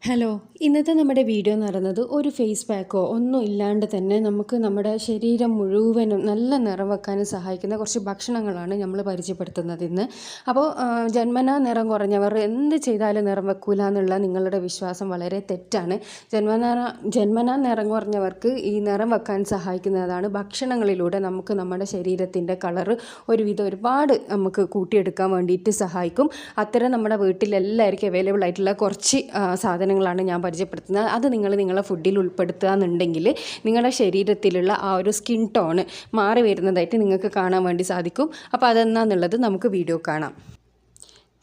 Hello, ഇന്നത്തെ നമ്മുടെ video എന്ന് പറയുന്നത് ഒരു ഫേസ് പാക്കോ ഒന്നും ഇല്ലാണ്ട് തന്നെ നമുക്ക് നമ്മുടെ ശരീരം മുഴുവനും നല്ല നിറം വെക്കാനും സഹായിക്കുന്ന കുറച്ച് ഭക്ഷണങ്ങളാണ് നമ്മൾ പരിചയപ്പെടുത്തുന്നത് ഇന്ന്. അപ്പോൾ ജന്മനാ നിറം കുറഞ്ഞവർ എന്ത് ചെയ്താലും നിറം വെക്കൂല എന്നുള്ള നിങ്ങളുടെ വിശ്വാസം വളരെ തെറ്റാണ്. ജന്മനാ നിറം കുറഞ്ഞവർക്ക് ഈ നിറം വെക്കാൻ സഹായിക്കുന്നതാണ് ഭക്ഷണങ്ങളിലൂടെ നമുക്ക് നമ്മുടെ ശരീരത്തിൻ്റെ കളറ് ഒരുപാട് നമുക്ക് കൂട്ടിയെടുക്കാൻ വേണ്ടിയിട്ട് സഹായിക്കും. അത്തരം നമ്മുടെ വീട്ടിലെല്ലാവർക്കും അവൈലബിൾ ആയിട്ടുള്ള കുറച്ച് സാധനങ്ങളാണ് ഞാൻ പരിചയപ്പെടുത്തുന്നത്. അത് നിങ്ങളുടെ ഫുഡിൽ ഉൾപ്പെടുത്തുക എന്നുണ്ടെങ്കിൽ നിങ്ങളുടെ ശരീരത്തിലുള്ള ആ ഒരു സ്കിൻ ടോൺ മാറി വരുന്നതായിട്ട് നിങ്ങൾക്ക് കാണാൻ വേണ്ടി സാധിക്കും. അപ്പോൾ അതെന്താണെന്നുള്ളത് നമുക്ക് വീഡിയോ കാണാം.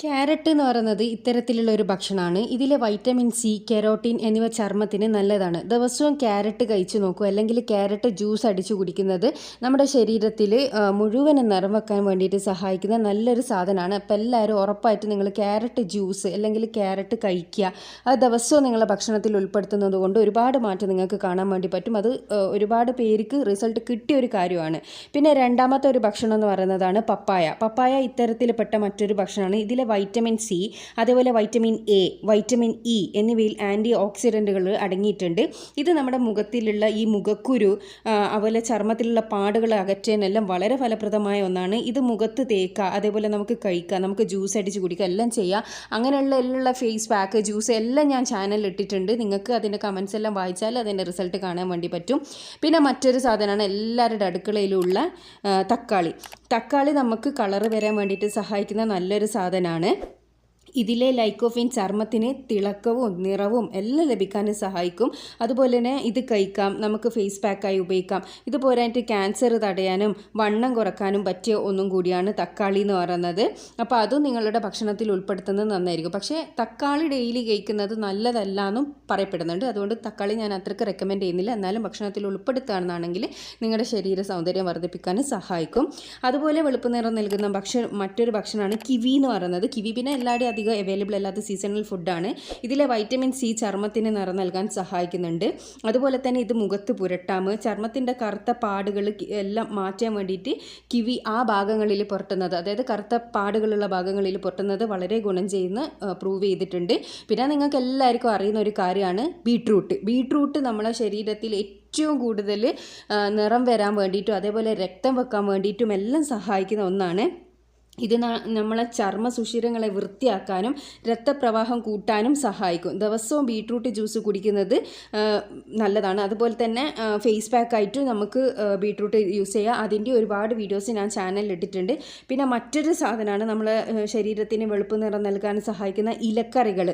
ക്യാരറ്റ് എന്ന് പറയുന്നത് ഇത്തരത്തിലുള്ള ഒരു ഭക്ഷണമാണ്. ഇതിലെ വൈറ്റമിൻ സി, കെരോട്ടിൻ എന്നിവ ചർമ്മത്തിന് നല്ലതാണ്. ദിവസവും ക്യാരറ്റ് കഴിച്ചു നോക്കൂ, അല്ലെങ്കിൽ ക്യാരറ്റ് ജ്യൂസ് അടിച്ചു കുടിക്കുന്നത് നമ്മുടെ ശരീരത്തിൽ മുഴുവനും നിറം വെക്കാൻ വേണ്ടിയിട്ട് സഹായിക്കുന്ന നല്ലൊരു സാധനമാണ്. അപ്പോൾ എല്ലാവരും ഉറപ്പായിട്ട് നിങ്ങൾ ക്യാരറ്റ് ജ്യൂസ് അല്ലെങ്കിൽ ക്യാരറ്റ് കഴിക്കുക. അത് ദിവസവും നിങ്ങളുടെ ഭക്ഷണത്തിൽ ഉൾപ്പെടുത്തുന്നത് കൊണ്ട് ഒരുപാട് മാറ്റം നിങ്ങൾക്ക് കാണാൻ വേണ്ടി പറ്റും. അത് ഒരുപാട് പേർക്ക് റിസൾട്ട് കിട്ടിയ ഒരു കാര്യമാണ്. പിന്നെ രണ്ടാമത്തെ ഒരു ഭക്ഷണം എന്ന് പറയുന്നതാണ് പപ്പായ. പപ്പായ ഇത്തരത്തിൽപ്പെട്ട മറ്റൊരു ഭക്ഷണമാണ്. ഇതിലെ വൈറ്റമിൻ സി, അതേപോലെ വൈറ്റമിൻ എ, വൈറ്റമിൻ ഇ എന്നിവയിൽ ആൻറ്റി ഓക്സിഡൻറ്റുകൾ അടങ്ങിയിട്ടുണ്ട്. ഇത് നമ്മുടെ മുഖത്തിലുള്ള ഈ മുഖക്കുരു, അതുപോലെ ചർമ്മത്തിലുള്ള പാടുകൾ അകറ്റാനെല്ലാം വളരെ ഫലപ്രദമായ ഒന്നാണ്. ഇത് മുഖത്ത് തേക്കുക, അതേപോലെ നമുക്ക് കഴിക്കാം, നമുക്ക് ജ്യൂസ് അടിച്ച് കുടിക്കുക, എല്ലാം ചെയ്യാം. അങ്ങനെയുള്ള ഫേസ് പാക്ക്, ജ്യൂസ് എല്ലാം ഞാൻ ചാനലിൽ ഇട്ടിട്ടുണ്ട്. നിങ്ങൾക്ക് അതിൻ്റെ കമൻസ് എല്ലാം വായിച്ചാൽ അതിൻ്റെ റിസൾട്ട് കാണാൻ വേണ്ടി പറ്റും. പിന്നെ മറ്റൊരു സാധനമാണ് എല്ലാവരുടെ അടുക്കളയിലുള്ള തക്കാളി നമുക്ക് കളറ് വരാൻ വേണ്ടിയിട്ട് സഹായിക്കുന്ന നല്ലൊരു സാധനമാണ്. ഇതിലെ ലൈക്കോഫിൻ ചർമ്മത്തിന് തിളക്കവും നിറവും എല്ലാം ലഭിക്കാനും സഹായിക്കും. അതുപോലെ തന്നെ ഇത് കഴിക്കാം, നമുക്ക് ഫേസ് പാക്കായി ഉപയോഗിക്കാം. ഇത് പോരായിട്ട് ക്യാൻസർ തടയാനും വണ്ണം കുറക്കാനും പറ്റിയ ഒന്നും കൂടിയാണ് തക്കാളി എന്ന് പറയുന്നത്. അപ്പോൾ അതും നിങ്ങളുടെ ഭക്ഷണത്തിൽ ഉൾപ്പെടുത്തുന്നത് നന്നായിരിക്കും. പക്ഷേ തക്കാളി ഡെയിലി കഴിക്കുന്നത് നല്ലതല്ല എന്നും പറയപ്പെടുന്നുണ്ട്. അതുകൊണ്ട് തക്കാളി ഞാൻ അത്രയ്ക്ക് റെക്കമെൻഡ് ചെയ്യുന്നില്ല. എന്നാലും ഭക്ഷണത്തിൽ ഉൾപ്പെടുത്തുകയാണെന്നാണെങ്കിൽ നിങ്ങളുടെ ശരീര സൗന്ദര്യം വർദ്ധിപ്പിക്കാനും സഹായിക്കും. അതുപോലെ വെളുപ്പ് നിറം നൽകുന്ന മറ്റൊരു ഭക്ഷണമാണ് കിവി എന്ന് പറയുന്നത്. കിവി പിന്നെ എല്ലാവരുടെയും അധികം അവൈലബിൾ അല്ലാത്ത സീസണൽ ഫുഡാണ്. ഇതിലെ വൈറ്റമിൻ സി ചർമ്മത്തിന് നിറം നൽകാൻ സഹായിക്കുന്നുണ്ട്. അതുപോലെ തന്നെ ഇത് മുഖത്ത് പുരട്ടാം. ചർമ്മത്തിൻ്റെ കറുത്ത പാടുകൾ എല്ലാം മാറ്റാൻ വേണ്ടിയിട്ട് കിവി ആ ഭാഗങ്ങളിൽ പുരട്ടുന്നത്, അതായത് കറുത്ത പാടുകളുള്ള ഭാഗങ്ങളിൽ പുരട്ടുന്നത് വളരെ ഗുണം ചെയ്യുന്ന പ്രൂവ് ചെയ്തിട്ടുണ്ട്. പിന്നെ നിങ്ങൾക്ക് എല്ലാവർക്കും അറിയുന്ന ഒരു കാര്യമാണ് ബീട്രൂട്ട് നമ്മളെ ശരീരത്തിൽ ഏറ്റവും കൂടുതൽ നിറം വരാൻ വേണ്ടിയിട്ടും അതേപോലെ രക്തം വെക്കാൻ വേണ്ടിയിട്ടും എല്ലാം സഹായിക്കുന്ന ഒന്നാണ്. ഇത് നമ്മളെ ചർമ്മ സുഷിരങ്ങളെ വൃത്തിയാക്കാനും രക്തപ്രവാഹം കൂട്ടാനും സഹായിക്കും. ദിവസവും ബീട്രൂട്ട് ജ്യൂസ് കുടിക്കുന്നത് നല്ലതാണ്. അതുപോലെ തന്നെ ഫേസ് പാക്കായിട്ട് നമുക്ക് ബീട്രൂട്ട് യൂസ് ചെയ്യാം. അതിൻ്റെ ഒരുപാട് വീഡിയോസ് ഞാൻ ചാനലിൽ ഇട്ടിട്ടുണ്ട്. പിന്നെ മറ്റൊരു സാധനമാണ് നമ്മളെ ശരീരത്തിന് വെളുപ്പ് നിറം നൽകാൻ സഹായിക്കുന്ന ഇലക്കറികൾ.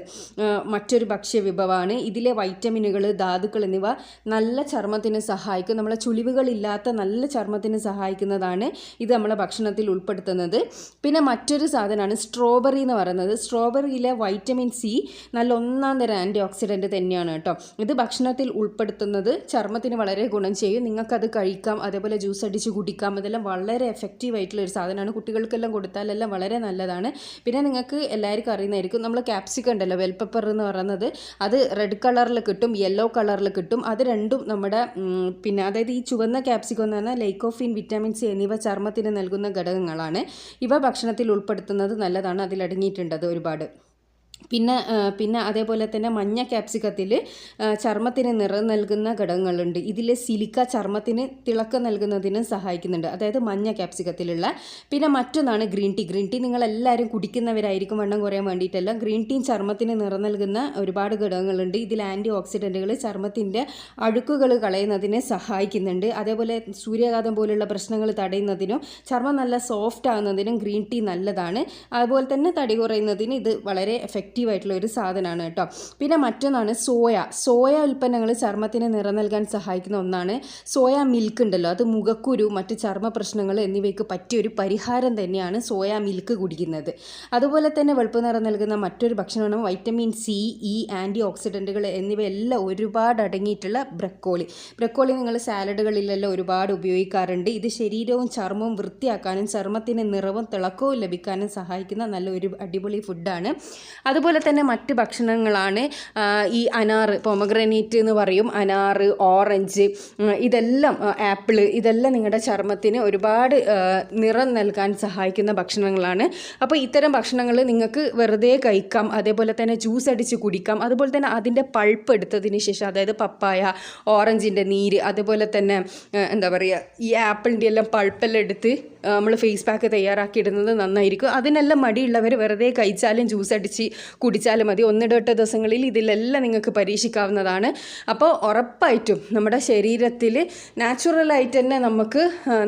മറ്റൊരു ഭക്ഷ്യവിഭവമാണ്. ഇതിലെ വൈറ്റമിനുകൾ, ധാതുക്കൾ എന്നിവ നല്ല ചർമ്മത്തിന് സഹായിക്കും. നമ്മളെ ചുളിവുകളില്ലാത്ത നല്ല ചർമ്മത്തിന് സഹായിക്കുന്നതാണ് ഇത് നമ്മളെ ഭക്ഷണത്തിൽ ഉൾപ്പെടുത്തുന്നത്. പിന്നെ മറ്റൊരു സാധനമാണ് സ്ട്രോബെറി എന്ന് പറയുന്നത്. സ്ട്രോബെറിയിലെ വൈറ്റമിൻ സി നല്ല ഒന്നാം തരം ആൻറ്റി ഓക്സിഡൻറ്റ് തന്നെയാണ് കേട്ടോ. ഇത് ഭക്ഷണത്തിൽ ഉൾപ്പെടുത്തുന്നത് ചർമ്മത്തിന് വളരെ ഗുണം ചെയ്യും. നിങ്ങൾക്കത് കഴിക്കാം, അതേപോലെ ജ്യൂസ് അടിച്ച് കുടിക്കാം. ഇതെല്ലാം വളരെ എഫക്റ്റീവ് ആയിട്ടുള്ള ഒരു സാധനമാണ്. കുട്ടികൾക്കെല്ലാം കൊടുത്താലെല്ലാം വളരെ നല്ലതാണ്. പിന്നെ നിങ്ങൾക്ക് എല്ലാവർക്കും അറിയുന്നതായിരിക്കും, നമ്മൾ ക്യാപ്സിക്കം ഉണ്ടല്ലോ, ബെൽ പെപ്പർ എന്ന് പറയുന്നത്, അത് റെഡ് കളറിൽ കിട്ടും, യെല്ലോ കളറിൽ കിട്ടും. അത് രണ്ടും നമ്മുടെ പിന്നെ അതായത് ഈ ചുവന്ന ക്യാപ്സിക്കം എന്ന് പറഞ്ഞാൽ ലൈക്കോഫിൻ, വിറ്റാമിൻ സി എന്നിവ ചർമ്മത്തിന് നൽകുന്ന ഘടകങ്ങളാണ്. ഇവ ഭക്ഷണത്തിൽ ഉൾപ്പെടുത്തുന്നത് നല്ലതാണ്. അതിലടങ്ങിയിട്ടുണ്ട് അത് ഒരുപാട്. പിന്നെ അതേപോലെ തന്നെ മഞ്ഞ ക്യാപ്സിക്കത്തിൽ ചർമ്മത്തിന് നിറം നൽകുന്ന ഘടകങ്ങളുണ്ട്. ഇതിൽ സിലിക്ക ചർമ്മത്തിന് തിളക്കം നൽകുന്നതിന് സഹായിക്കുന്നുണ്ട്, അതായത് മഞ്ഞ ക്യാപ്സിക്കത്തിലുള്ള. പിന്നെ മറ്റൊന്നാണ് ഗ്രീൻ ടീ നിങ്ങളെല്ലാവരും കുടിക്കുന്നവരായിരിക്കും വണ്ണം കുറയാൻ വേണ്ടിയിട്ടല്ല. ഗ്രീൻ ടീ ചർമ്മത്തിന് നിറം നൽകുന്ന ഒരുപാട് ഘടകങ്ങളുണ്ട്. ഇതിൽ ആൻറ്റി ഓക്സിഡൻറ്റുകൾ ചർമ്മത്തിൻ്റെ അഴുക്കുകൾ കളയുന്നതിന് സഹായിക്കുന്നുണ്ട്. അതേപോലെ സൂര്യാഘാതം പോലുള്ള പ്രശ്നങ്ങൾ തടയുന്നതിനും ചർമ്മം നല്ല സോഫ്റ്റ് ആകുന്നതിനും ഗ്രീൻ ടീ നല്ലതാണ്. അതുപോലെ തന്നെ തടി കുറയുന്നതിന് ഇത് വളരെ എഫക്റ്റീവ് ആയിട്ടുള്ള ഒരു സാധനമാണ് കേട്ടോ. പിന്നെ മറ്റൊന്നാണ് സോയ ഉൽപ്പന്നങ്ങൾ ചർമ്മത്തിന് നിറം നൽകാൻ സഹായിക്കുന്ന ഒന്നാണ്. സോയ മിൽക്ക് ഉണ്ടല്ലോ, അത് മുഖക്കുരു, മറ്റ് ചർമ്മ പ്രശ്നങ്ങൾ എന്നിവയ്ക്ക് പറ്റിയൊരു പരിഹാരം തന്നെയാണ് സോയ മിൽക്ക് കുടിക്കുന്നത്. അതുപോലെ തന്നെ വെളുപ്പ് നിറം നൽകുന്ന മറ്റൊരു ഭക്ഷണമാണ് വൈറ്റമിൻ സി, ഇ, ആൻറ്റി ഓക്സിഡൻറ്റുകൾ എന്നിവയെല്ലാം ഒരുപാട് അടങ്ങിയിട്ടുള്ള ബ്രക്കോളി നിങ്ങൾ സാലഡുകളിലെല്ലാം ഒരുപാട് ഉപയോഗിക്കാറുണ്ട്. ഇത് ശരീരവും ചർമ്മവും വൃത്തിയാക്കാനും ചർമ്മത്തിന് നിറവും തിളക്കവും ലഭിക്കാനും സഹായിക്കുന്ന നല്ലൊരു അടിപൊളി ഫുഡാണ്. അതുപോലെ അതുപോലെ തന്നെ മറ്റ് ഭക്ഷണങ്ങളാണ് ഈ അനാറ്, പൊമഗ്രനേറ്റ് എന്ന് പറയും, അനാറ്, ഓറഞ്ച്, ഇതെല്ലാം ആപ്പിൾ, ഇതെല്ലാം നിങ്ങളുടെ ചർമ്മത്തിന് ഒരുപാട് നിറം നൽകാൻ സഹായിക്കുന്ന ഭക്ഷണങ്ങളാണ്. അപ്പോൾ ഇത്തരം ഭക്ഷണങ്ങൾ നിങ്ങൾക്ക് വെറുതെ കഴിക്കാം, അതേപോലെ തന്നെ ജ്യൂസ് അടിച്ച് കുടിക്കാം. അതുപോലെ തന്നെ അതിൻ്റെ പൾപ്പ് എടുത്തതിന് ശേഷം, അതായത് പപ്പായ, ഓറഞ്ചിൻ്റെ നീര്, അതുപോലെ തന്നെ എന്താ പറയുക, ഈ ആപ്പിളിൻ്റെ എല്ലാം പൾപ്പെല്ലാം എടുത്ത് നമ്മൾ ഫേസ് പാക്ക് തയ്യാറാക്കി ഇടുന്നത് നന്നായിരിക്കും. അതിനെല്ലാം മടിയുള്ളവർ വെറുതെ കഴിച്ചാലും ജ്യൂസ് അടിച്ച് കുടിച്ചാലും മതി. 1-2 ദിവസങ്ങളിൽ ഇതിലെല്ലാം നിങ്ങൾക്ക് പരീക്ഷിക്കാവുന്നതാണ്. അപ്പോൾ ഉറപ്പായിട്ടും നമ്മുടെ ശരീരത്തിൽ നാച്ചുറലായിട്ട് തന്നെ നമുക്ക്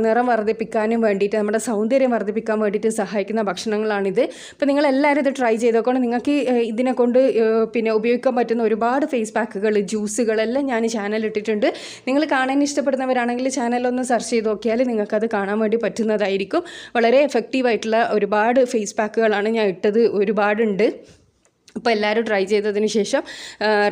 നിറം വർദ്ധിപ്പിക്കാനും വേണ്ടിയിട്ട്, നമ്മുടെ സൗന്ദര്യം വർദ്ധിപ്പിക്കാൻ വേണ്ടിയിട്ട് സഹായിക്കുന്ന ഭക്ഷണങ്ങളാണിത്. അപ്പോൾ നിങ്ങളെല്ലാവരും ഇത് ട്രൈ ചെയ്തോക്കണം. നിങ്ങൾക്ക് ഇതിനെ കൊണ്ട് പിന്നെ ഉപയോഗിക്കാൻ പറ്റുന്ന ഒരുപാട് ഫേസ് പാക്കുകൾ, ജ്യൂസുകളെല്ലാം ഞാൻ ചാനൽ ഇട്ടിട്ടുണ്ട്. നിങ്ങൾ കാണാൻ ഇഷ്ടപ്പെടുന്നവരാണെങ്കിൽ ചാനലൊന്ന് സെർച്ച് ചെയ്ത് നോക്കിയാൽ നിങ്ങൾക്കത് കാണാൻ വേണ്ടി പറ്റുന്നതായിരിക്കും. വളരെ എഫക്റ്റീവായിട്ടുള്ള ഒരുപാട് ഫേസ് പാക്കുകളാണ് ഞാൻ ഇട്ടത്, ഒരുപാടുണ്ട്. അപ്പോൾ എല്ലാവരും ട്രൈ ചെയ്തതിന് ശേഷം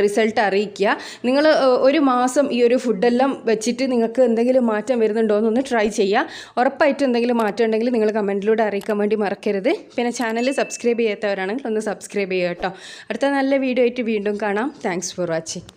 റിസൾട്ട് അറിയിക്കുക. നിങ്ങൾ ഒരു മാസം ഈ ഒരു ഫുഡെല്ലാം വെച്ചിട്ട് നിങ്ങൾക്ക് എന്തെങ്കിലും മാറ്റം വരുന്നുണ്ടോ എന്നൊന്ന് ട്രൈ ചെയ്യുക. ഉറപ്പായിട്ടും എന്തെങ്കിലും മാറ്റം ഉണ്ടെങ്കിൽ നിങ്ങൾ കമൻറ്റിലൂടെ അറിയിക്കാൻ വേണ്ടി മറക്കരുത്. പിന്നെ ചാനൽ സബ്സ്ക്രൈബ് ചെയ്യാത്തവരാണെങ്കിൽ ഒന്ന് സബ്സ്ക്രൈബ് ചെയ്യുക കേട്ടോ. അടുത്ത നല്ല വീഡിയോ ആയിട്ട് വീണ്ടും കാണാം. Thanks for watching.